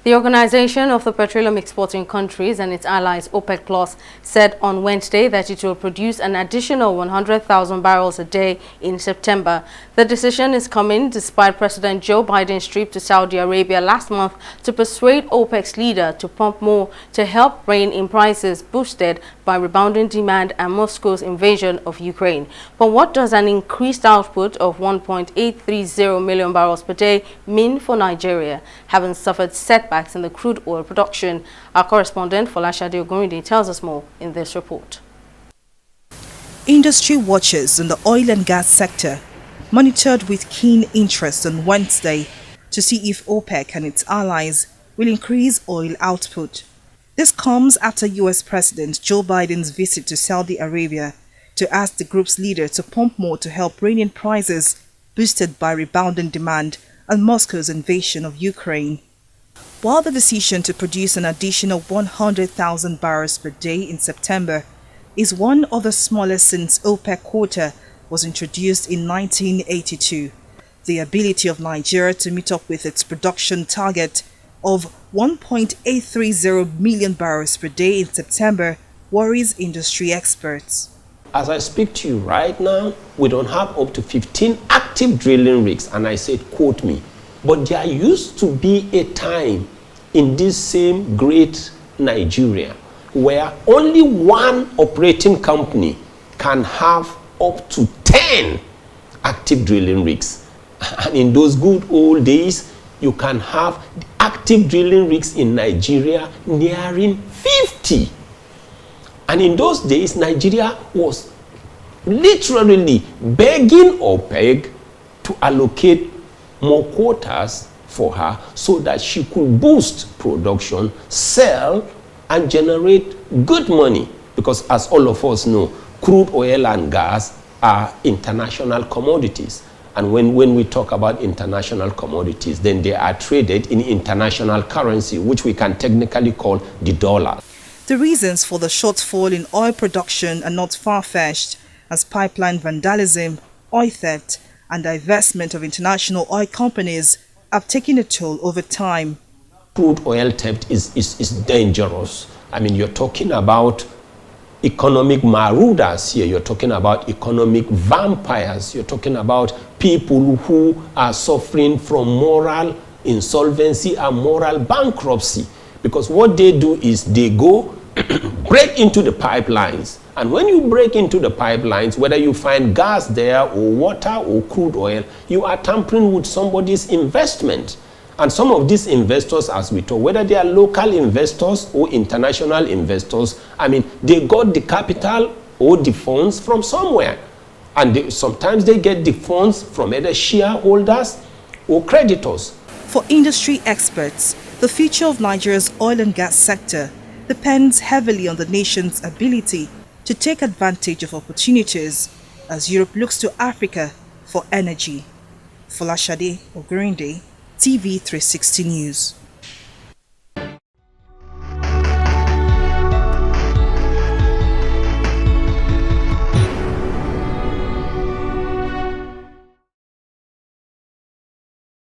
The Organization of the Petroleum Exporting Countries and its allies, OPEC Plus, said on Wednesday that it will produce an additional 100,000 barrels a day in September. The decision is coming despite President Joe Biden's trip to Saudi Arabia last month to persuade OPEC's leader to pump more to help rein in prices boosted by rebounding demand and Moscow's invasion of Ukraine. But what does an increased output of 1.830 million barrels per day mean for Nigeria, having suffered setbacks in the crude oil production? Our correspondent Folashade Ogurinde tells us more in this report. Industry watchers in the oil and gas sector monitored with keen interest on Wednesday to see if OPEC and its allies will increase oil output. This comes after US President Joe Biden's visit to Saudi Arabia to ask the group's leader to pump more to help rein in prices boosted by rebounding demand and Moscow's invasion of Ukraine. While the decision to produce an additional 100,000 barrels per day in September is one of the smallest since OPEC quota was introduced in 1982, the ability of Nigeria to meet up with its production target of 1.830 million barrels per day in September worries industry experts. As I speak to you right now, we don't have up to 15 active drilling rigs, and I said, quote me. But there used to be a time in this same great Nigeria where only one operating company can have up to 10 active drilling rigs. And in those good old days, you can have active drilling rigs in Nigeria nearing 50. And in those days, Nigeria was literally begging OPEC to allocate more quotas for her so that she could boost production, sell, and generate good money. Because as all of us know, crude oil and gas are international commodities. And when we talk about international commodities, then they are traded in international currency, which we can technically call the dollar. The reasons for the shortfall in oil production are not far-fetched, as pipeline vandalism, oil theft, and divestment of international oil companies have taken a toll over time. Crude oil theft is dangerous. I mean, you're talking about economic marauders here. You're talking about economic vampires. You're talking about people who are suffering from moral insolvency and moral bankruptcy. Because what they do is they go break into the pipelines. And when you break into the pipelines, whether you find gas there or water or crude oil, you are tampering with somebody's investment. And some of these investors, as we talk, whether they are local investors or international investors, I mean, they got the capital or the funds from somewhere. And sometimes they get the funds from either shareholders or creditors. For industry experts, the future of Nigeria's oil and gas sector depends heavily on the nation's ability to take advantage of opportunities as Europe looks to Africa for energy. Folashade Ogurinde, TV 360 News.